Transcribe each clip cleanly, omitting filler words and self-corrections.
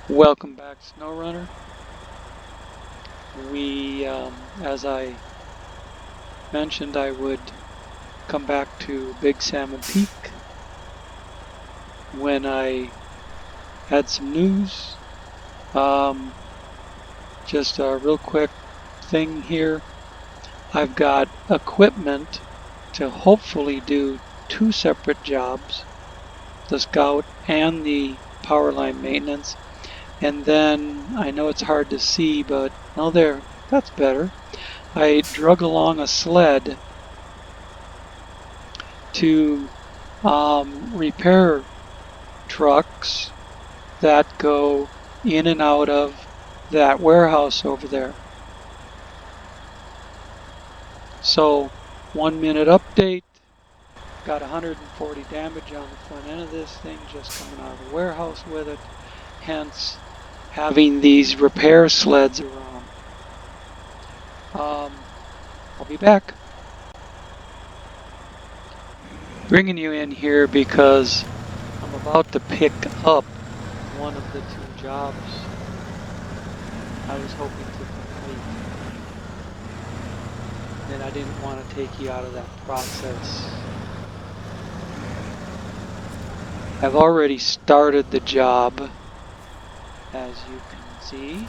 Welcome back, SnowRunner. As I mentioned, I would come back to Big Salmon Peak when I had some news. Just a real quick thing here. I've got equipment to hopefully do two separate jobs, the scout and the power line maintenance. And then I know it's hard to see, but oh, there, that's better. I drug along a sled to repair trucks that go in and out of that warehouse over there. So 1 minute update, got 140 damage on the front end of this thing just coming out of the warehouse with it, hence having these repair sleds around. I'll be back. Bringing you in here because I'm about to pick up one of the two jobs I was hoping to complete. And I didn't want to take you out of that process. I've already started the job, as you can see.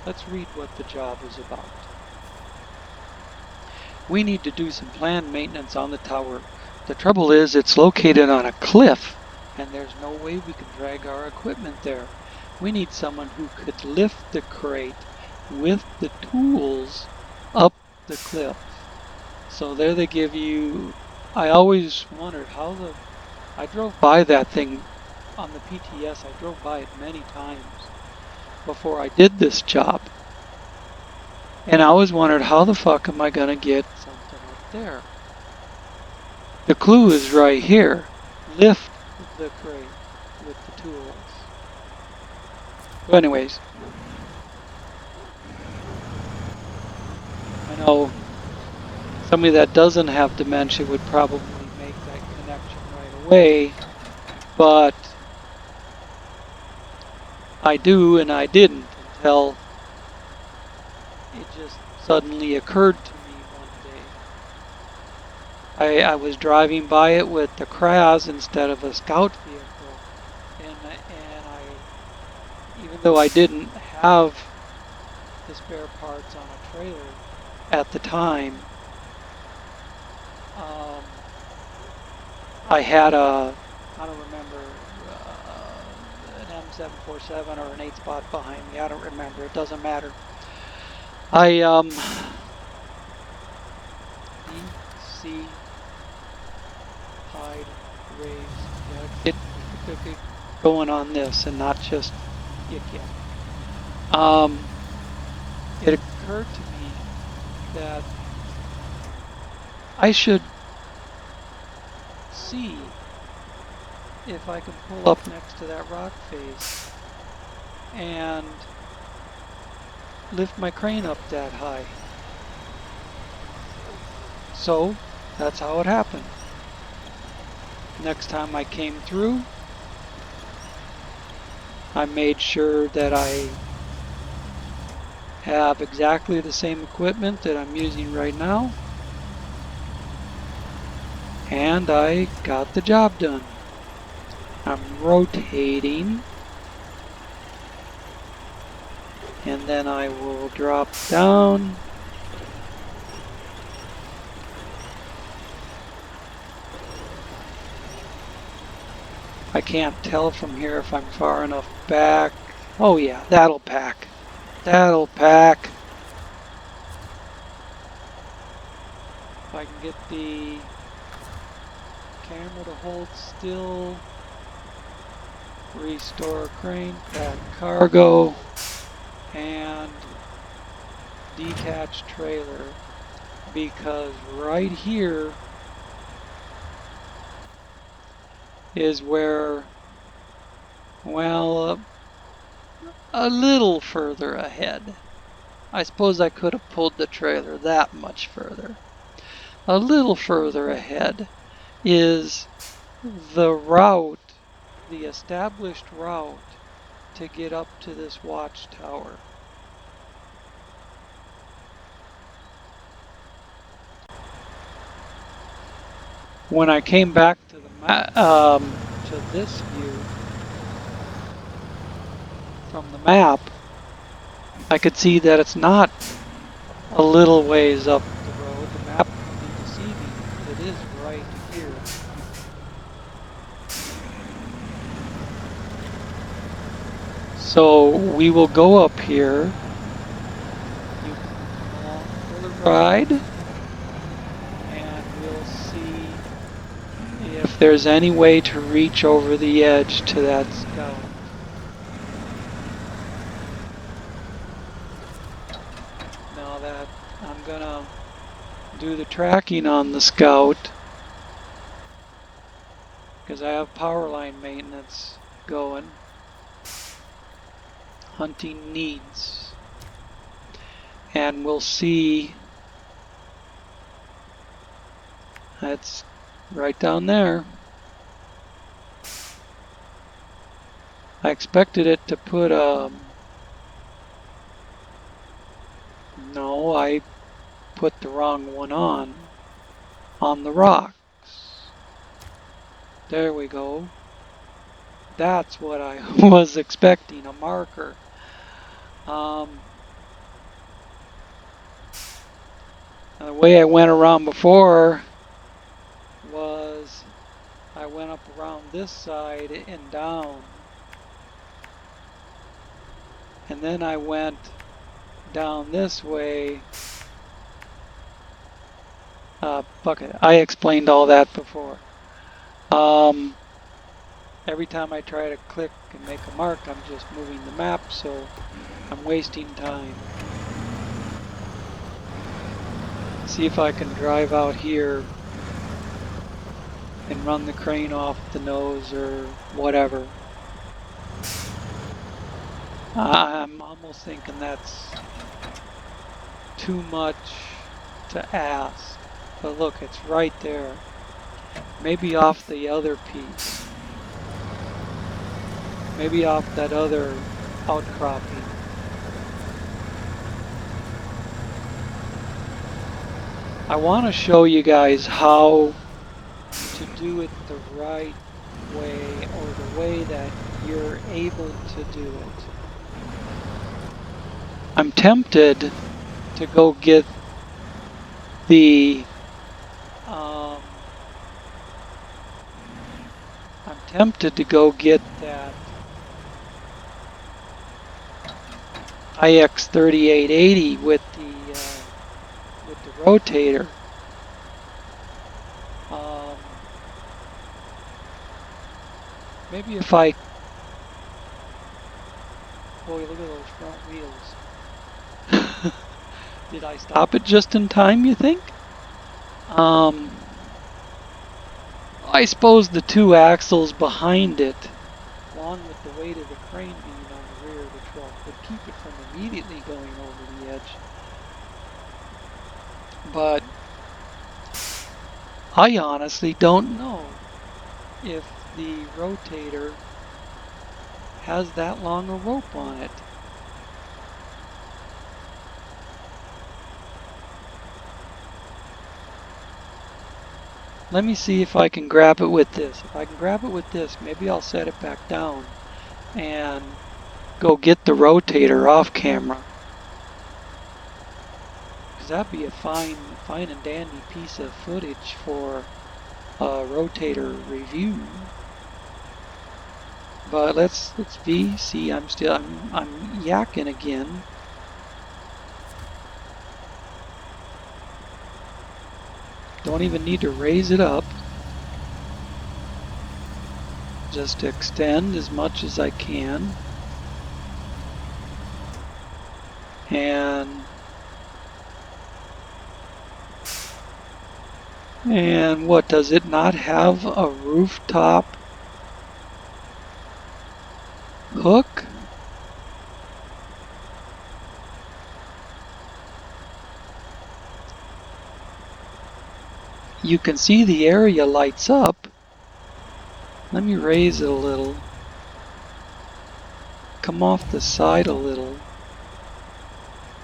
Let's read what the job is about. We need to do some planned maintenance on the tower. The trouble is it's located on a cliff, and there's no way we can drag our equipment there. We need someone who could lift the crate with the tools up the cliff. So there they give you, I always wondered how I drove by that thing on the PTS. I drove by it many times before I did this job. And I always wondered, how the fuck am I going to get something up there? The clue is right here. Lift the crate with the tools. So anyways, I know somebody that doesn't have dementia would probably make that connection right away, but I do and I didn't until it just suddenly occurred to me one day. I was driving by it with the Kraz instead of a scout vehicle, and even though I didn't have the spare parts on a trailer at the time, I had I don't remember, an M747 or an 8-spot behind me. I don't remember. It doesn't matter. C hide raise. Get going on this and not just yik yak. It occurred to me that I should see if I can pull up next to that rock face and lift my crane up that high. So that's how it happened. Next time I came through, I made sure that I have exactly the same equipment that I'm using right now, and I got the job done. I'm rotating, and then I will drop down. I can't tell from here if I'm far enough back. Oh yeah, that'll pack. That'll pack. If I can get the camera to hold still. Restore crane, pack cargo, and detach trailer, because right here is where, well, a little further ahead. I suppose I could have pulled the trailer that much further. A little further ahead is the route, the established route to get up to this watchtower. When I came back to to this view from the map, I could see that it's not a little ways up the road. The map would be deceiving. It is right here. So we will go up here. You can come along for the ride, and we'll see if there's any way to reach over the edge to that scout. Now that I'm gonna do the tracking on the scout, because I have power line maintenance going. Hunting needs. And we'll see. That's right down there. I expected it to put no, I put the wrong one on the rocks. There we go. That's what I was expecting, a marker. The way I went around before was I went up around this side and down. And then I went down this way. Bucket. I explained all that before. Every time I try to click and make a mark, I'm just moving the map, so I'm wasting time. See if I can drive out here and run the crane off the nose or whatever. I'm almost thinking that's too much to ask. But look, it's right there. Maybe off the other piece. Maybe off that other outcropping. I want to show you guys how to do it the right way, or the way that you're able to do it. I'm tempted to go get the that IX 3880 with the rotator. Maybe if I, boy, look at those front wheels. Did I stop it just in time, you think? I suppose the two axles behind it, along with the weight of the crane being on the rear of the truck, would keep it from immediately going over the edge. But I honestly don't know if the rotator has that long a rope on it. Let me see if I can grab it with this. If I can grab it with this, maybe I'll set it back down and go get the rotator off camera. Because that'd be a fine and dandy piece of footage for a rotator review. But let's see, I'm yakking again. Don't even need to raise it up. Just extend as much as I can. And what, does it not have a rooftop hook? You can see the area lights up. Let me raise it a little. come off the side a little,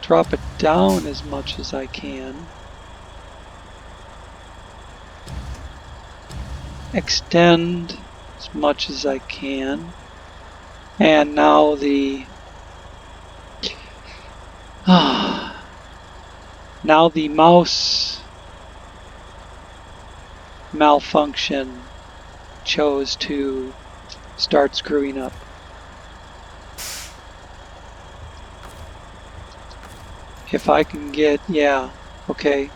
drop it down as much as I can, extend as much as I can, and now the mouse malfunction chose to start screwing up. If I can get, yeah, okay.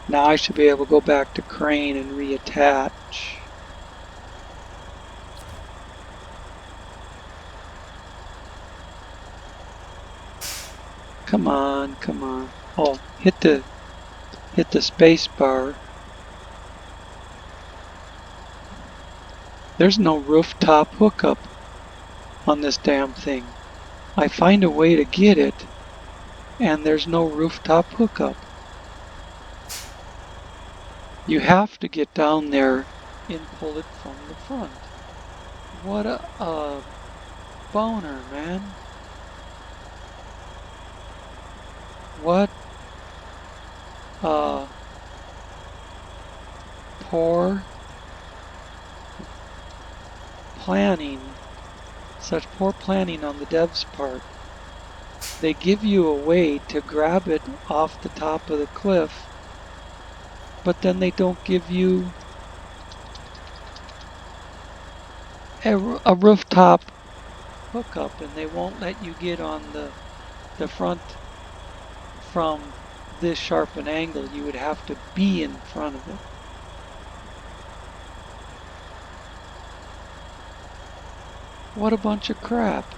Now I should be able to go back to crane and reattach. Come on, come on. Oh, hit the space bar. There's no rooftop hookup on this damn thing. I find a way to get it, and there's no rooftop hookup. You have to get down there and pull it from the front. What a boner, man. What poor planning. Such poor planning on the dev's part. They give you a way to grab it off the top of the cliff, but then they don't give you a rooftop hookup, and they won't let you get on the front from this sharp an angle. You would have to be in front of it. What a bunch of crap.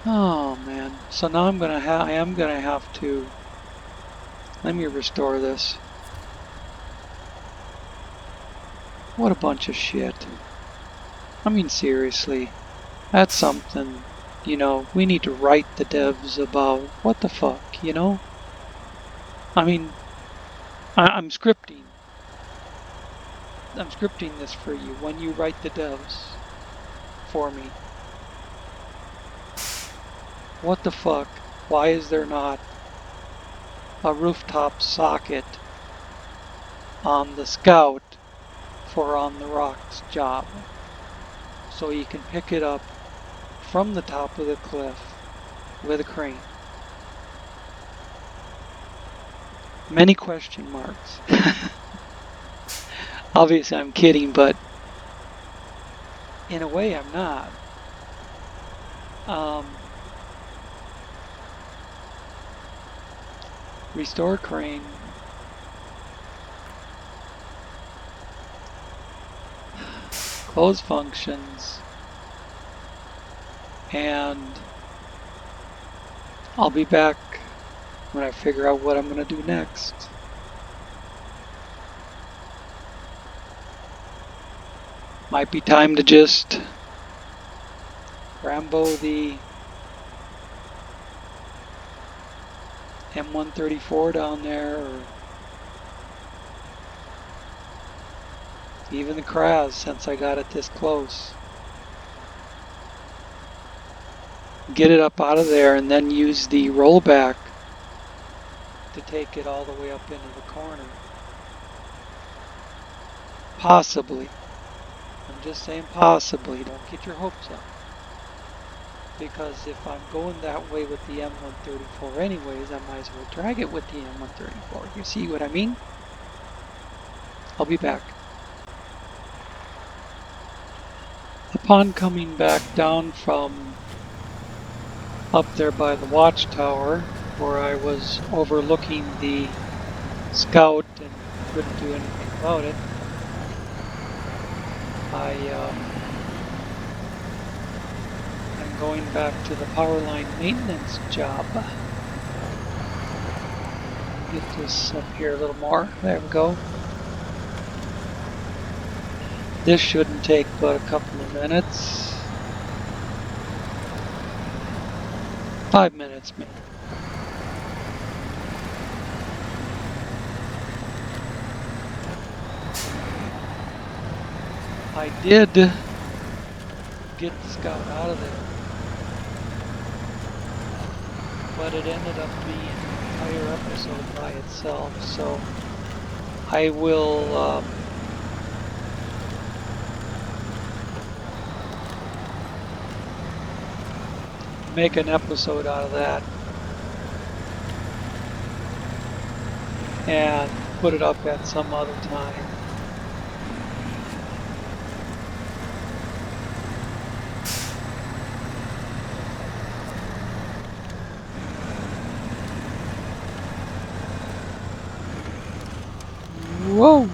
Oh man. So now I am gonna have to, let me restore this. What a bunch of shit. I mean, seriously. That's something, we need to write the devs about. What the fuck, I mean, I'm scripting. I'm scripting this for you when you write the devs for me. What the fuck? Why is there not a rooftop socket on the Scout for on the rocks job? So you can pick it up from the top of the cliff with a crane. Many question marks. Obviously I'm kidding, but in a way I'm not. Restore crane. Close functions. And I'll be back when I figure out what I'm going to do next. Might be time to just Rambo the M134 down there, or even the Kraz, since I got it this close. Get it up out of there and then use the rollback to take it all the way up into the corner. Possibly. I'm just saying possibly. Don't get your hopes up. Because if I'm going that way with the M134 anyways, I might as well drag it with the M134. You see what I mean? I'll be back. Upon coming back down from up there by the watchtower, where I was overlooking the Scout and couldn't do anything about it, I'm going back to the power line maintenance job. Get this up here a little more. There we go. This shouldn't take but a couple of minutes. 5 minutes maybe. I did get the scout out of there, but it ended up being an entire episode by itself, so I will make an episode out of that and put it up at some other time. Whoa!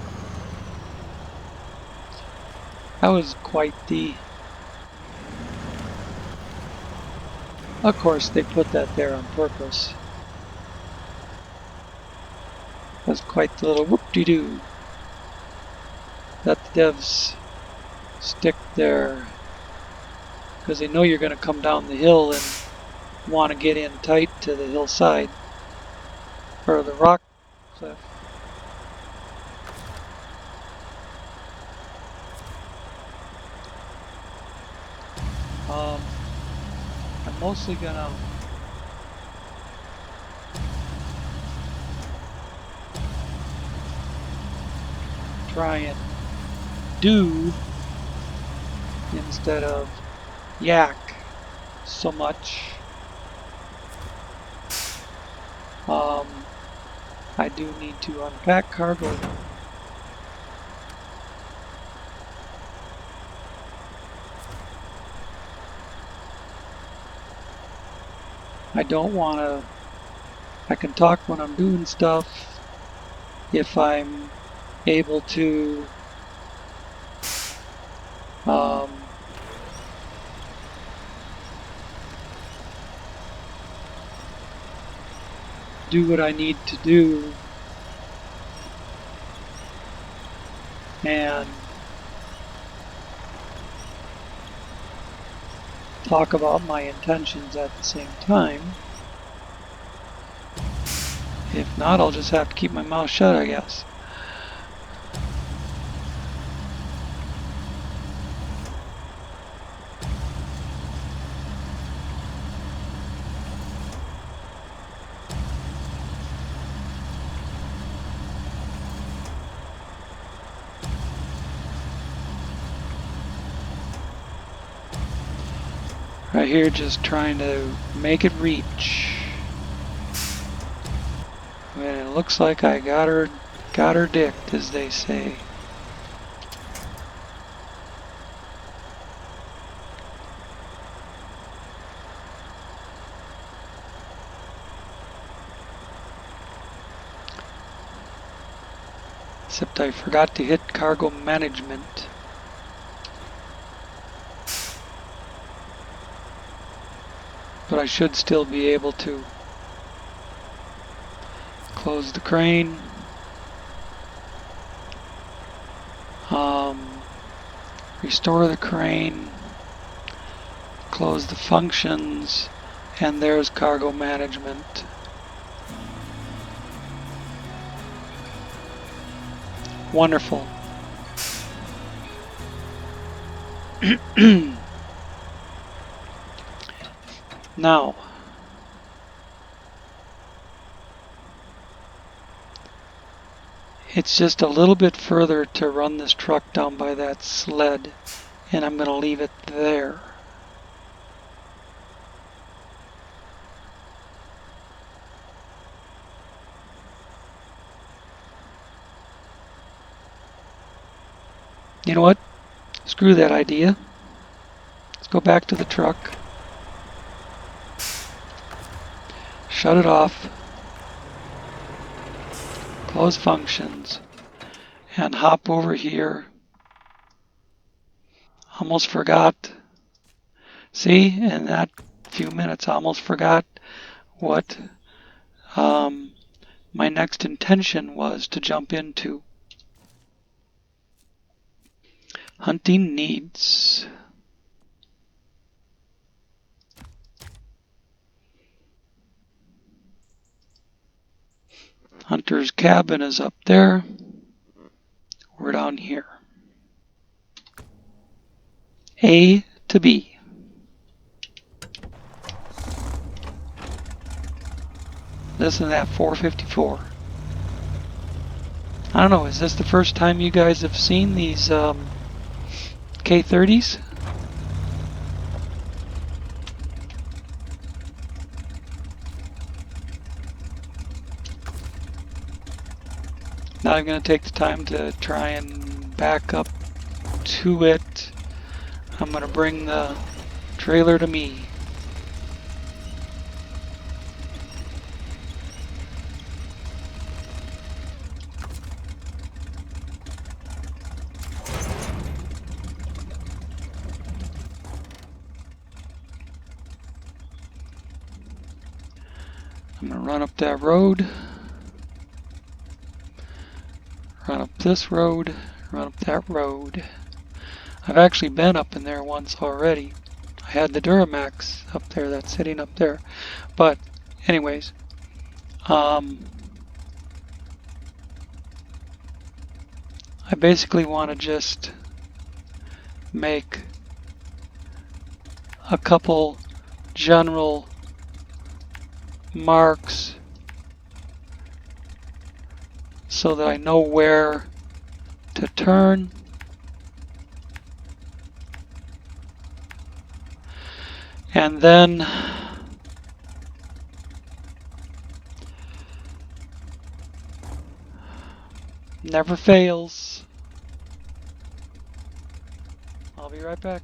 That was quite the... Of course, they put that there on purpose. That's quite the little whoop-de-doo that the devs stick there, because they know you're going to come down the hill and want to get in tight to the hillside or the rock cliff. I'm mostly going to try and do instead of yak so much. I do need to unpack cargo. I don't want to... I can talk when I'm doing stuff if I'm able to do what I need to do and talk about my intentions at the same time. If not, I'll just have to keep my mouth shut, I guess. Right here, just trying to make it reach. And it looks like I got her dicked, as they say. Except I forgot to hit cargo management. But I should still be able to close the crane. Restore the crane. Close the functions. And there's cargo management. Wonderful. Now, it's just a little bit further to run this truck down by that sled, and I'm going to leave it there. You know what? Screw that idea. Let's go back to the truck. Shut it off. Close functions. And hop over here. Almost forgot. See, in that few minutes, I almost forgot what my next intention was to jump into. Hunting needs. Hunter's cabin is up there. We're down here. A to B. Listen to that 454. I don't know, is this the first time you guys have seen these K30s? Not even going to take the time to try and back up to it. I'm going to bring the trailer to me. I'm going to run up that road, run up this road, run up that road. I've actually been up in there once already. I had the Duramax up there that's sitting up there. But anyways, I basically want to just make a couple general marks so that I know where to turn. And then never fails. I'll be right back.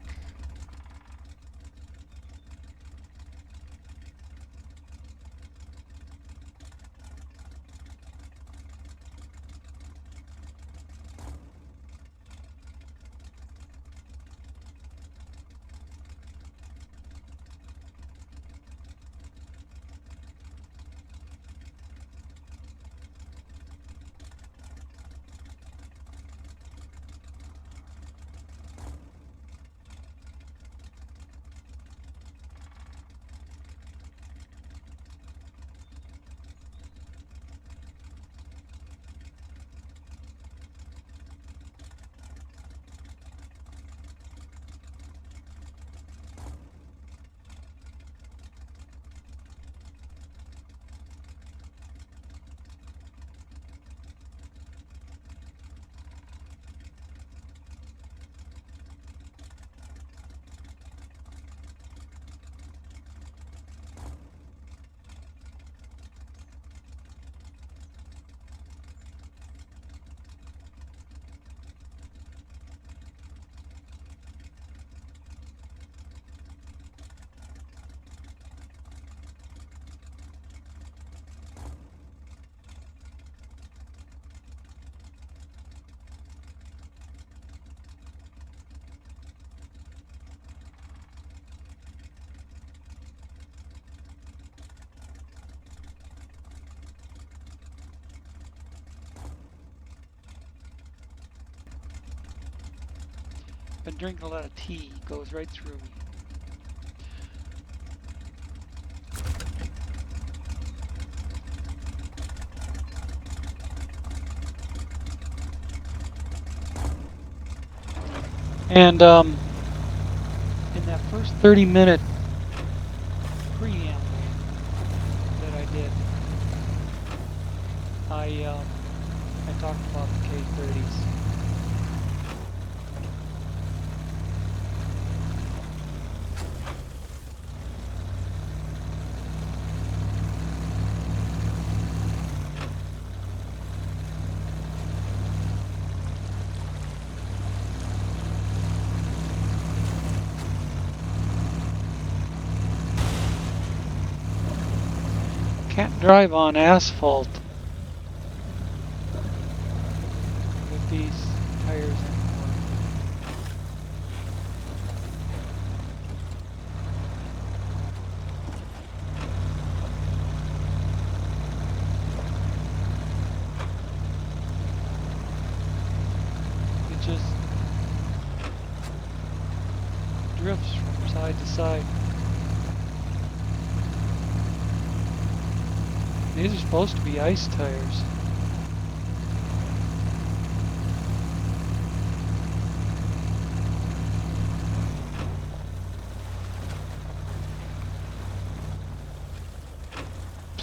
Been drinking a lot of tea, goes right through me. And in that first 30-minute preamble that I did, I talked about the K30s. Can't drive on asphalt with these tires anymore. It just drifts from side to side. These are supposed to be ice tires.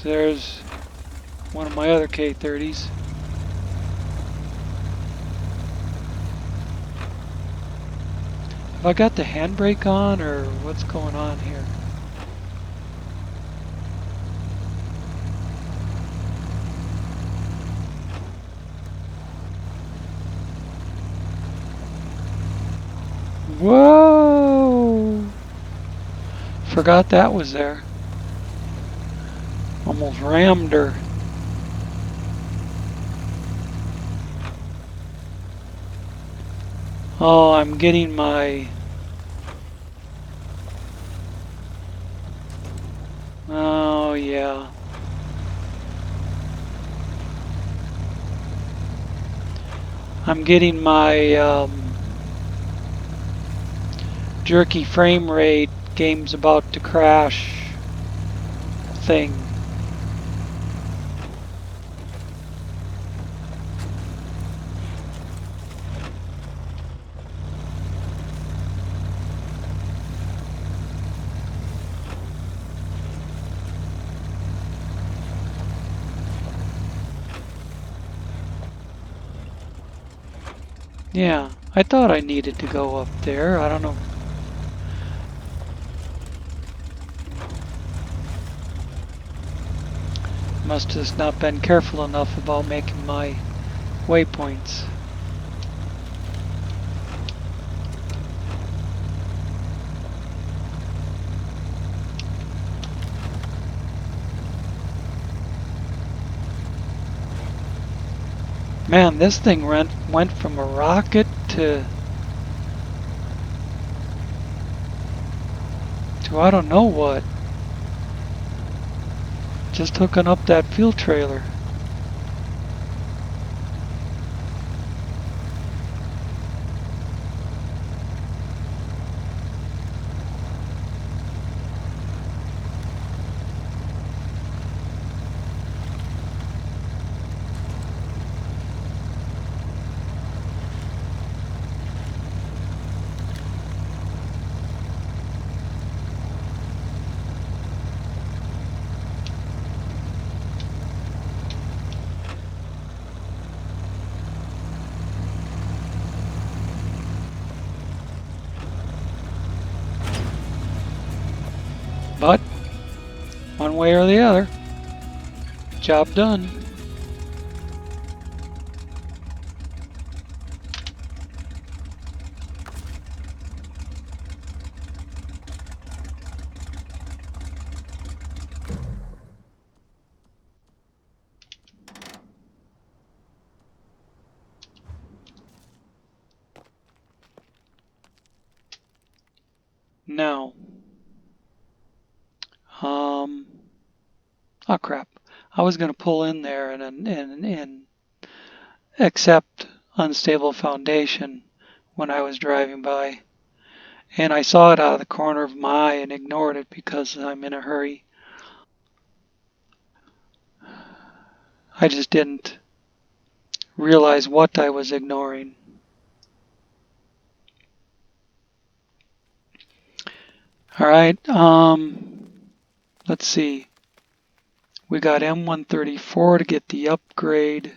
There's one of my other K30s. Have I got the handbrake on, or what's going on here? Whoa! Forgot that was there. Almost rammed her. Oh, I'm getting my... Oh, yeah. I'm getting my jerky frame rate, game's about to crash thing. Yeah, I thought I needed to go up there. I don't know. Must have not been careful enough about making my waypoints. Man, this thing went from a rocket to I don't know what. Just hooking up that fuel trailer. But one way or the other, job done. Now, oh crap! I was gonna pull in there and accept unstable foundation when I was driving by, and I saw it out of the corner of my eye and ignored it because I'm in a hurry. I just didn't realize what I was ignoring. All right, let's see. We got M134 to get the upgrade.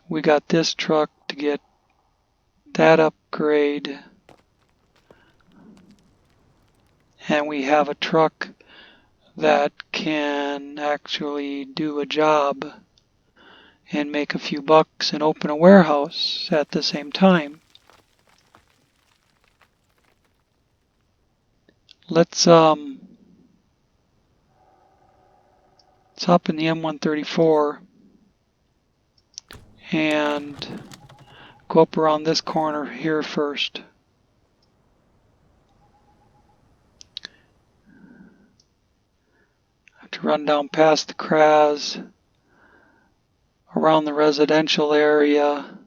We got this truck to get that upgrade. And we have a truck that can actually do a job and make a few bucks and open a warehouse at the same time. Let's hop in the M134 and go up around this corner here first. Have to run down past the Kraz, around the residential area,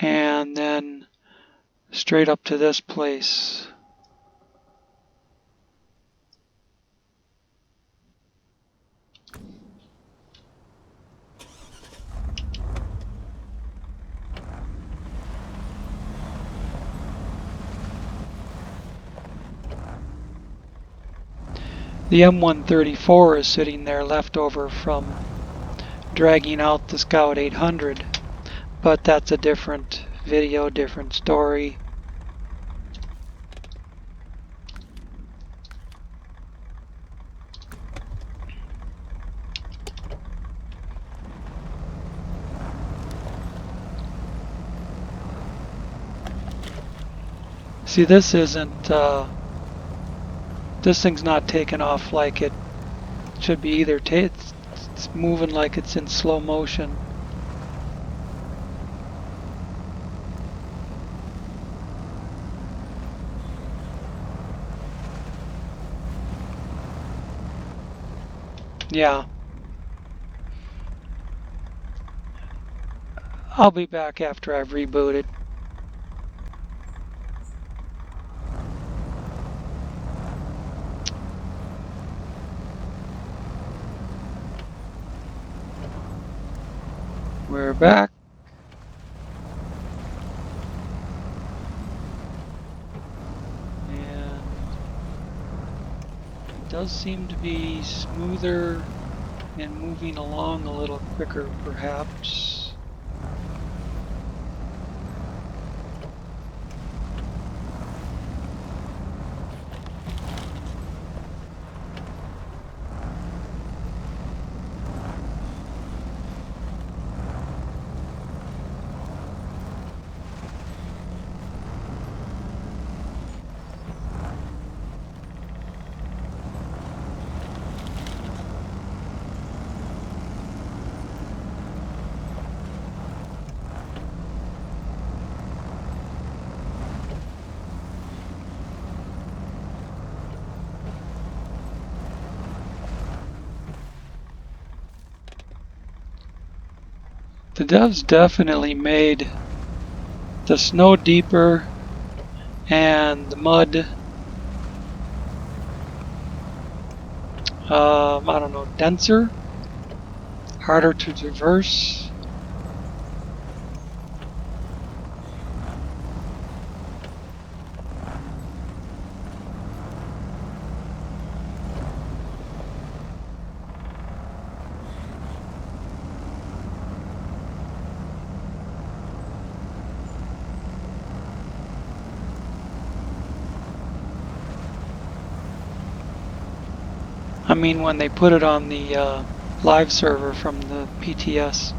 and then straight up to this place. The M134 is sitting there left over from dragging out the Scout 800, but that's a different video, different story. See, this isn't, this thing's not taking off like it should be either. It's moving like it's in slow motion. Yeah. I'll be back after I've rebooted. We're back. And it does seem to be smoother and moving along a little quicker, perhaps. The devs definitely made the snow deeper and the mud, I don't know, denser, harder to traverse. I mean, when they put it on the live server from the PTS.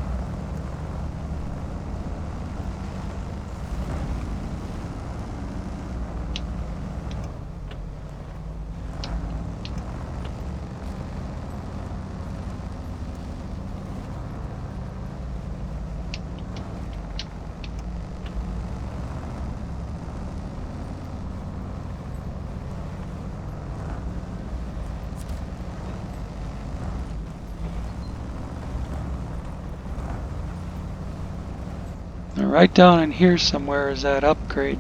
Right down in here somewhere is that upgrade.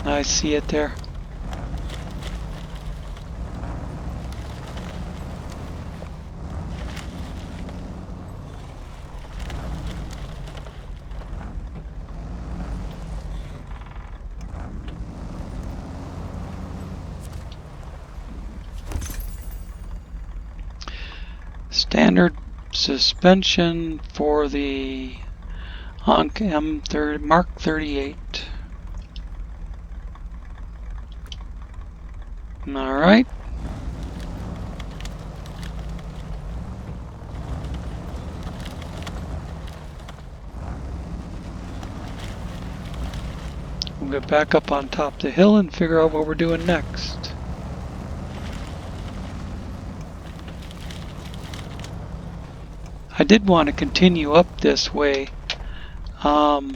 I see it there. Standard suspension for the Honk Mark 38. All right. We'll get back up on top of the hill and figure out what we're doing next. I did want to continue up this way. There's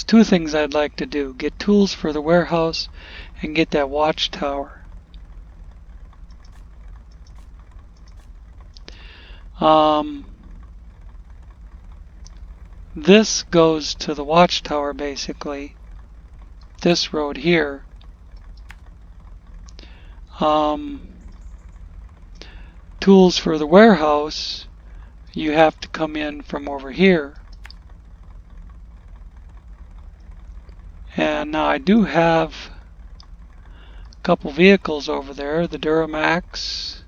two things I'd like to do. Get tools for the warehouse and get that watchtower. This goes to the watchtower basically. this road here. Tools for the warehouse, you have to come in from over here. And now I do have a couple vehicles over there. The Duramax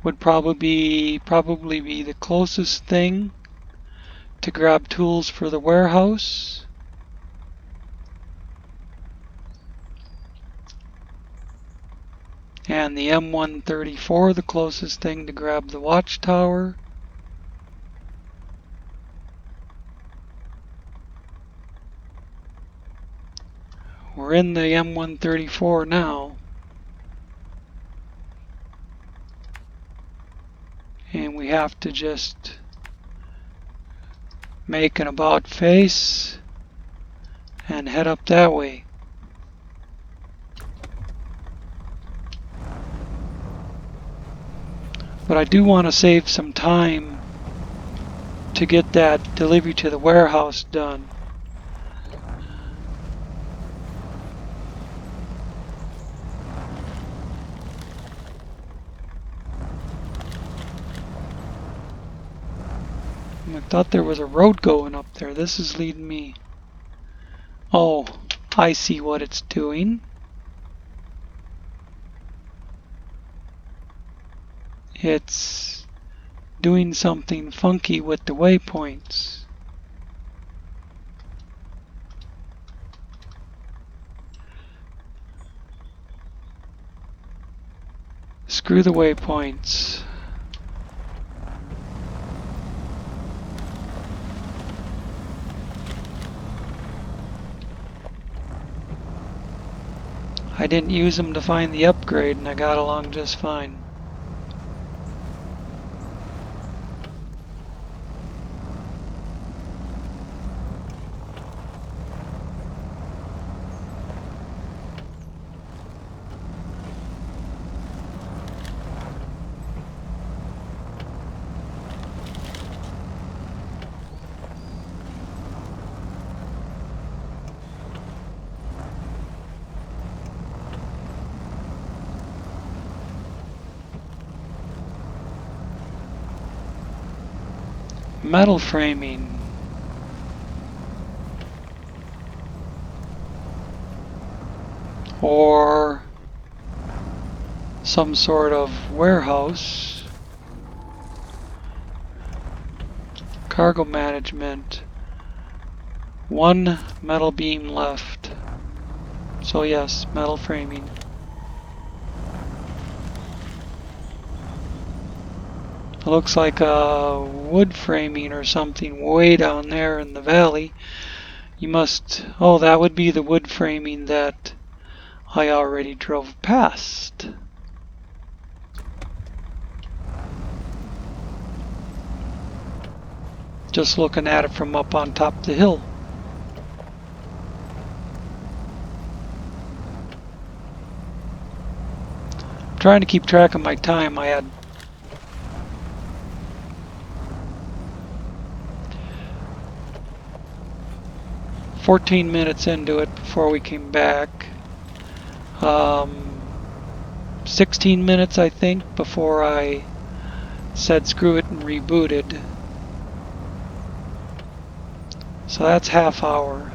would probably be the closest thing to grab tools for the warehouse. And the M134, the closest thing to grab the watchtower. We're in the M134 now. And we have to just make an about face and head up that way. But I do want to save some time to get that delivery to the warehouse done. I thought there was a road going up there. This is leading me. Oh, I see what it's doing. It's doing something funky with the waypoints. Screw the waypoints. I didn't use them to find the upgrade and I got along just fine. Metal framing. Or some sort of warehouse. Cargo management. One metal beam left. So yes, metal framing. It looks like a wood framing or something way down there in the valley. You must... Oh, that would be the wood framing that I already drove past. Just looking at it from up on top of the hill. I'm trying to keep track of my time. I had 14 minutes into it before we came back. 16 minutes, I think, before I said screw it and rebooted. So that's half hour.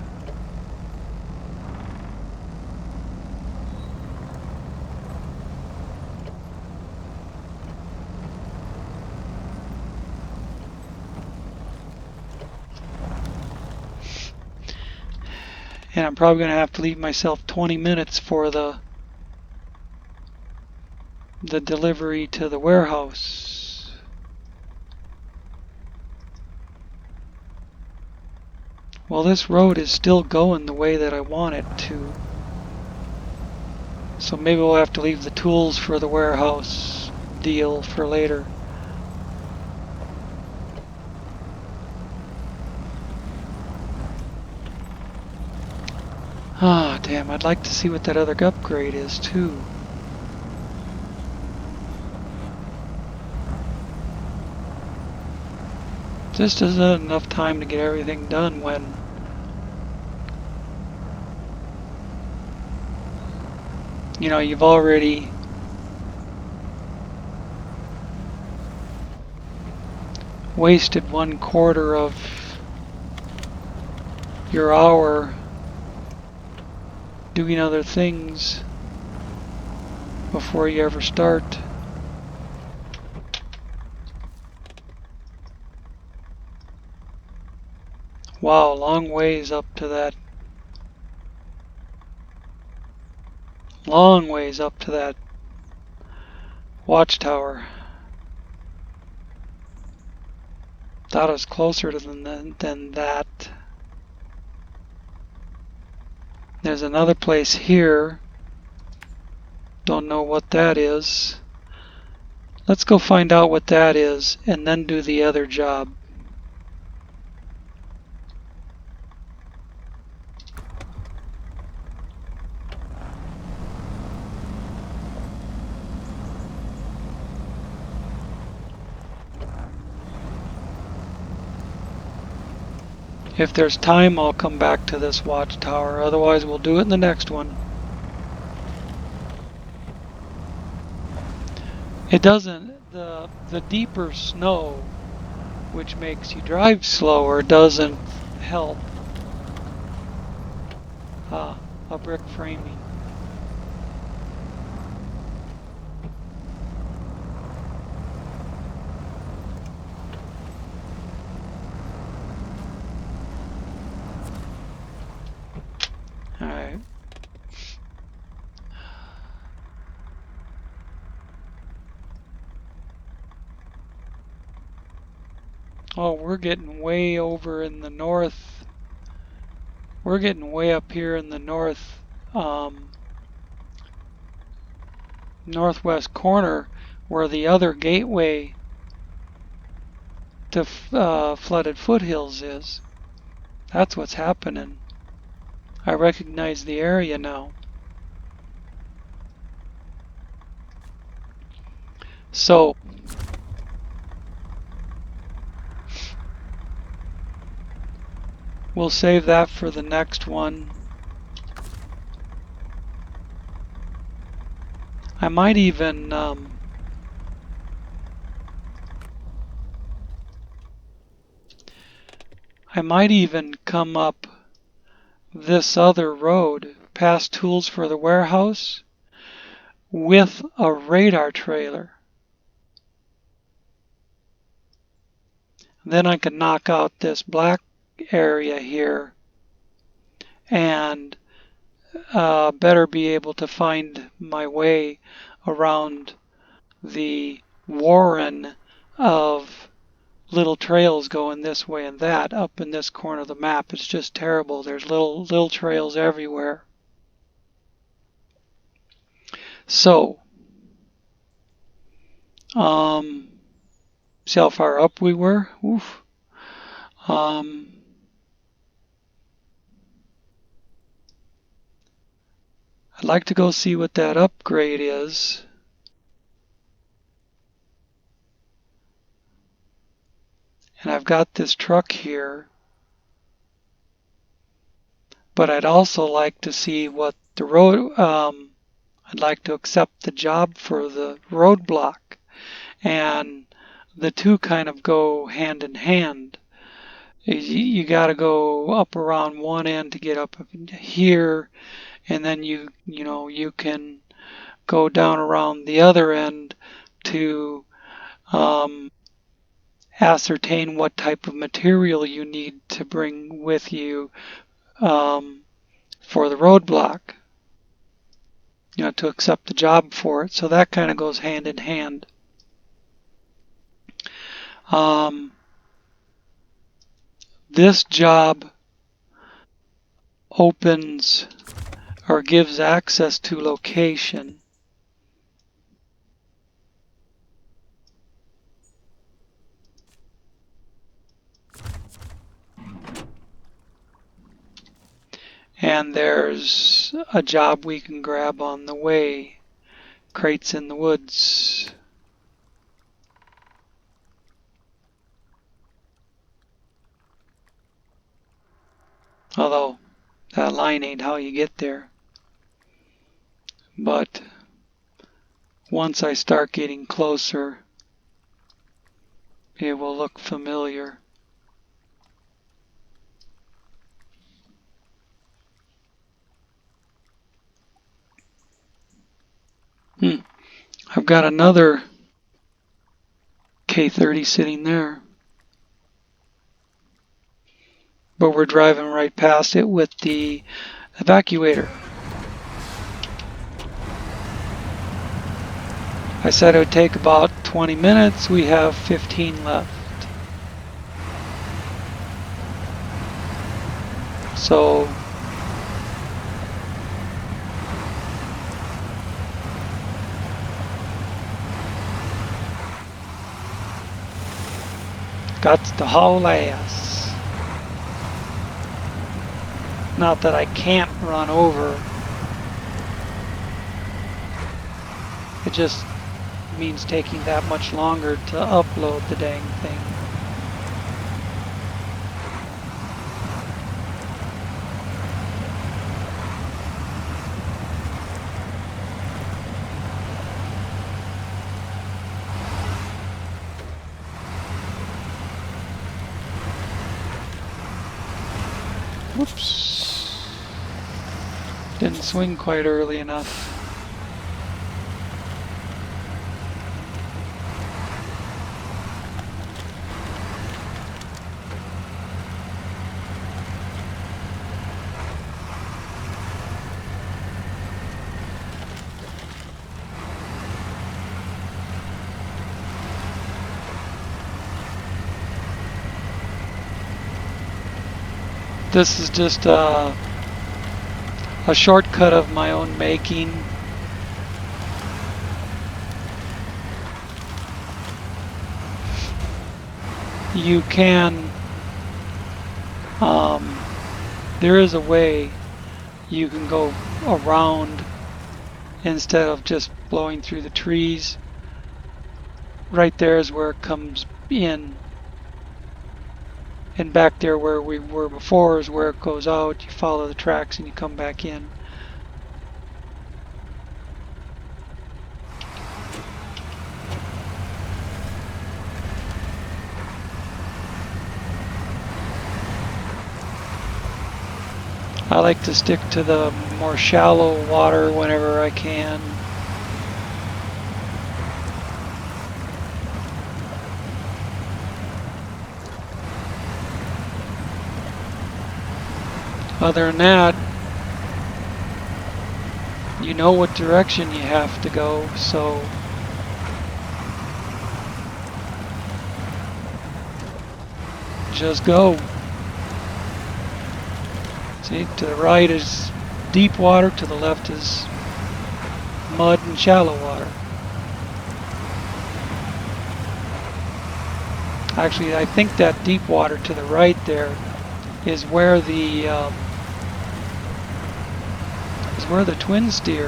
And I'm probably going to have to leave myself 20 minutes for the delivery to the warehouse. Well, this road is still going the way that I want it to. So maybe we'll have to leave the tools for the warehouse deal for later. Ah, damn, I'd like to see what that other upgrade is, too. Just isn't enough time to get everything done when You've already wasted 1/4 of your hour doing other things before you ever start. Wow, long ways up to that. Long ways up to that watchtower. Thought it was closer than that. There's another place here. Don't know what that is. Let's go find out what that is and then do the other job. If there's time, I'll come back to this watchtower. Otherwise, we'll do it in the next one. It doesn't, the deeper snow, which makes you drive slower, doesn't help. A brick framing. Alright. Oh, we're getting way over in the north. We're getting way up here in the northwest corner where the other gateway to flooded foothills is. That's what's happening. I recognize the area now. So, we'll save that for the next one. I might even come up this other road past tools for the warehouse with a radar trailer. Then I can knock out this black area here and better be able to find my way around the warren of little trails going this way and that up in this corner of the map. It's just terrible. There's little trails everywhere. So, see how far up we were? Oof. I'd like to go see what that upgrade is. And I've got this truck here. But I'd also like to see what the road, I'd like to accept the job for the roadblock. And the two kind of go hand in hand. You got to go up around one end to get up here, and then you can go down around the other end to ascertain what type of material you need to bring with you for the roadblock, to accept the job for it. So that kind of goes hand in hand. This job opens or gives access to location. And there's a job we can grab on the way. Crates in the woods. Although that line ain't how you get there. but once I start getting closer, it will look familiar. I've got another K30 sitting there, but we're driving right past it with the evacuator. I said it would take about 20 minutes. We have 15 left. So got to haul ass. Not that I can't run over. It just means taking that much longer to upload the dang thing. Whoops. Didn't swing quite early enough. This is just a shortcut of my own making. You can, there is a way you can go around instead of just blowing through the trees. Right there is where it comes in. And back there where we were before is where it goes out. You follow the tracks and you come back in. I like to stick to the more shallow water whenever I can. Other than that, you know what direction you have to go, so just go. See, to the right is deep water, to the left is mud and shallow water. Actually, I think that deep water to the right there is where the twin steer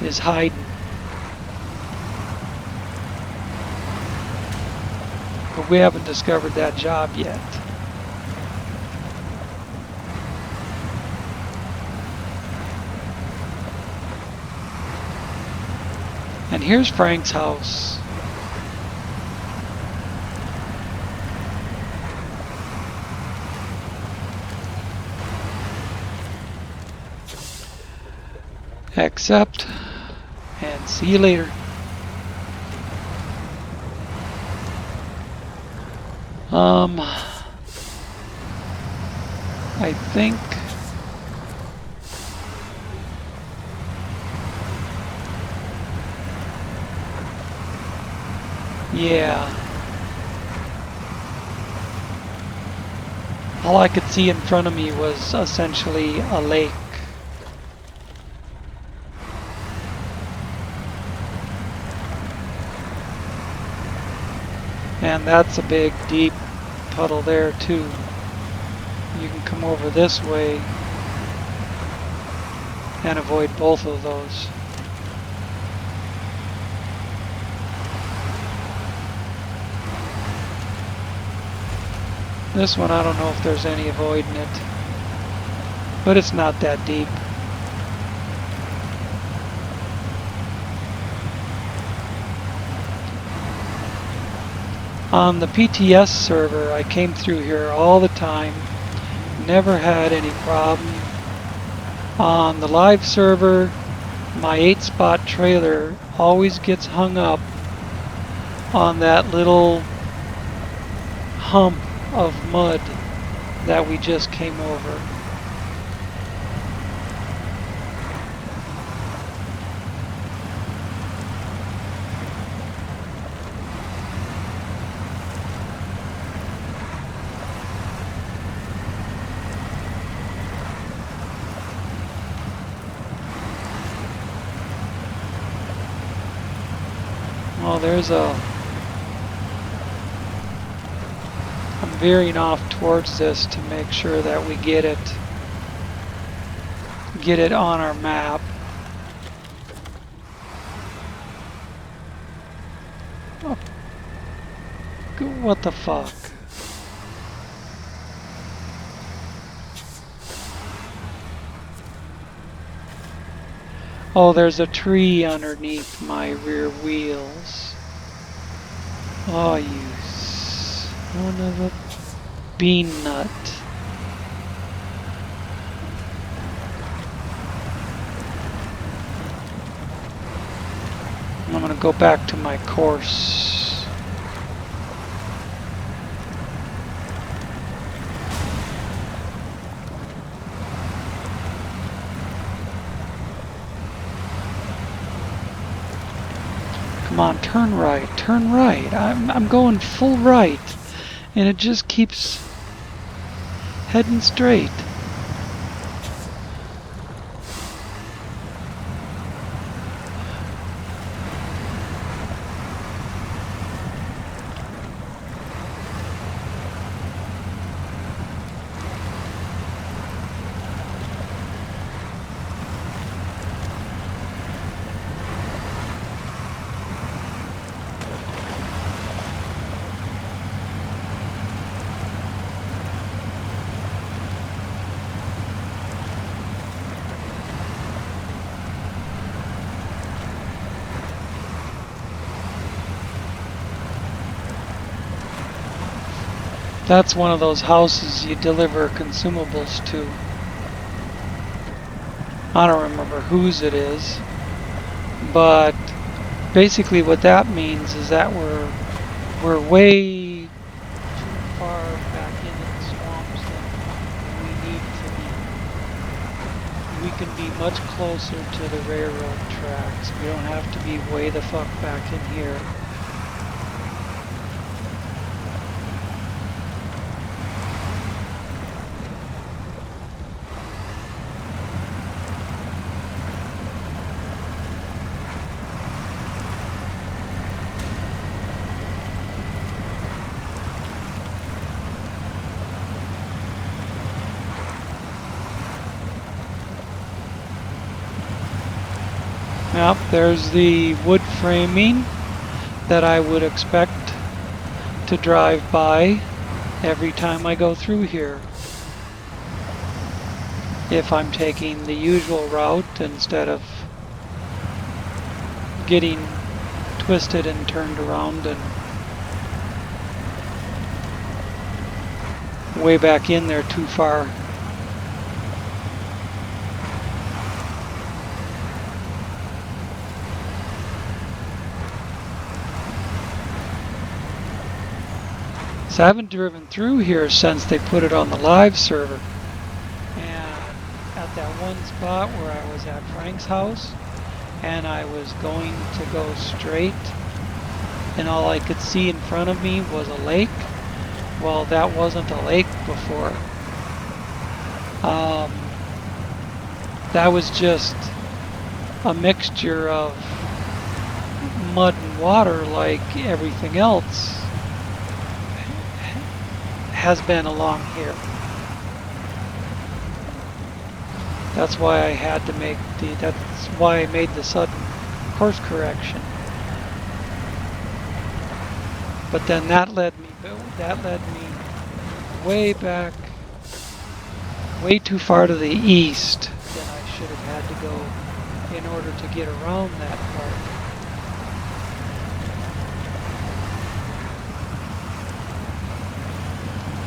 is hiding. But we haven't discovered that job yet. And here's Frank's house. Accept and see you later. I think yeah. All I could see in front of me was essentially a lake. And that's a big, deep puddle there too. You can come over this way and avoid both of those. This one, I don't know if there's any avoiding it, but it's not that deep. On the PTS server, I came through here all the time, never had any problem. On the live server, my 8-spot trailer always gets hung up on that little hump of mud that we just came over. Well, I'm veering off towards this to make sure that we get it on our map. Oh, what the fuck? Oh, there's a tree underneath my rear wheels. Oh, you son of a bean nut. I'm gonna go back to my course. Come on, turn right, turn right. I'm going full right, and it just keeps heading straight. That's one of those houses you deliver consumables to. I don't remember whose it is, but basically what that means is that we're way too far back into the swamps than we need to be. We can be much closer to the railroad tracks. We don't have to be way the fuck back in here. Yep, there's the wood framing that I would expect to drive by every time I go through here. If I'm taking the usual route instead of getting twisted and turned around and way back in there too far. So I haven't driven through here since they put it on the live server. And at that one spot where I was at Frank's house, and I was going to go straight, and all I could see in front of me was a lake. Well, that wasn't a lake before. That was just a mixture of mud and water like everything else has been along here. That's why I had to make that's why I made the sudden course correction. But then that led me way back, way too far to the east than I should have had to go in order to get around that part.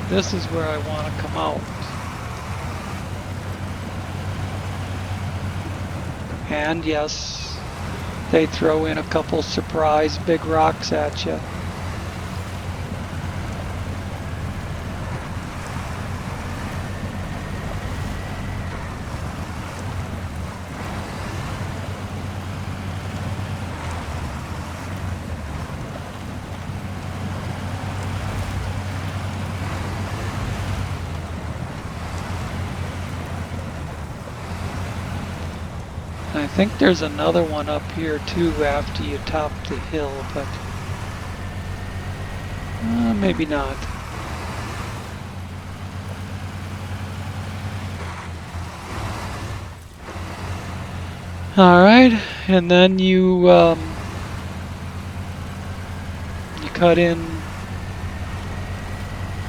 This is where I want to come out. And yes, they throw in a couple surprise big rocks at you. I think there's another one up here too after you top the hill, but maybe not. Alright, and then you cut in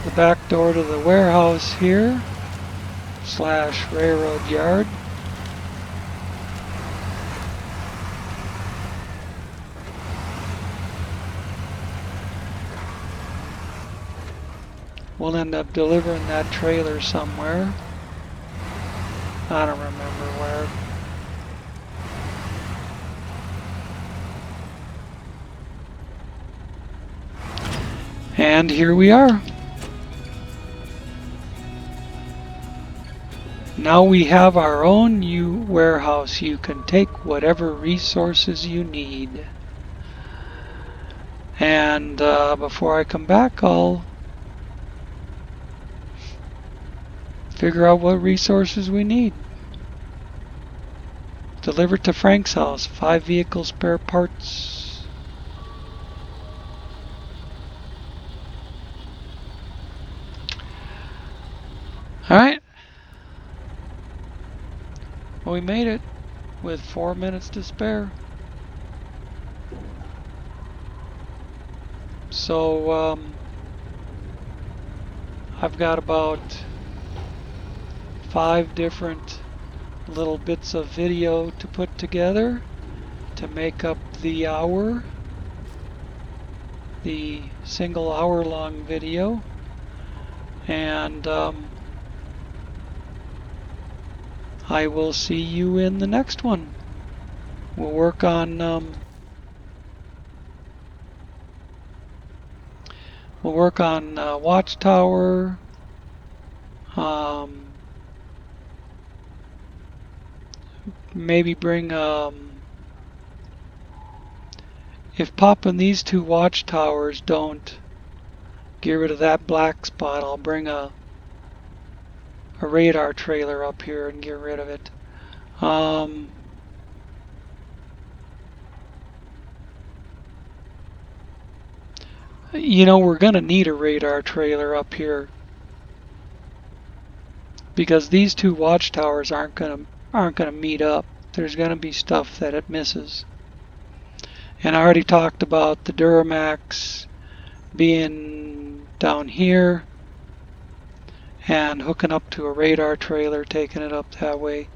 the back door to the warehouse here / railroad yard. We'll end up delivering that trailer somewhere. I don't remember where. And here we are. Now we have our own warehouse. You can take whatever resources you need. And before I come back, I'll figure out what resources we need. Delivered to Frank's house. 5 vehicles, spare parts. Alright. Well, we made it with 4 minutes to spare. So, I've got about 5 different little bits of video to put together to make up the hour, the single hour-long video. And I will see you in the next one. We'll work on Watchtower. Maybe bring if popping these 2 watchtowers don't get rid of that black spot, I'll bring a radar trailer up here and get rid of it. You know, we're gonna need a radar trailer up here because these 2 watchtowers aren't gonna meet up. There's gonna be stuff that it misses. And I already talked about the Duramax being down here and hooking up to a radar trailer, taking it up that way.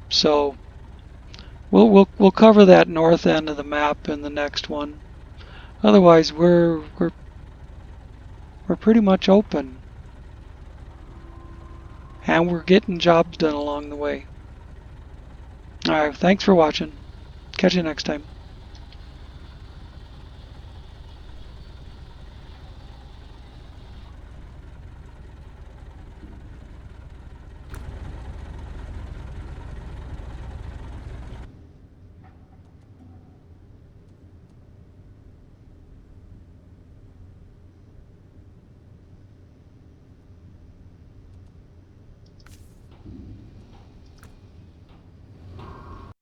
So we'll cover that north end of the map in the next one. Otherwise, we're pretty much open, and we're getting jobs done along the way. All right, thanks for watching. Catch you next time.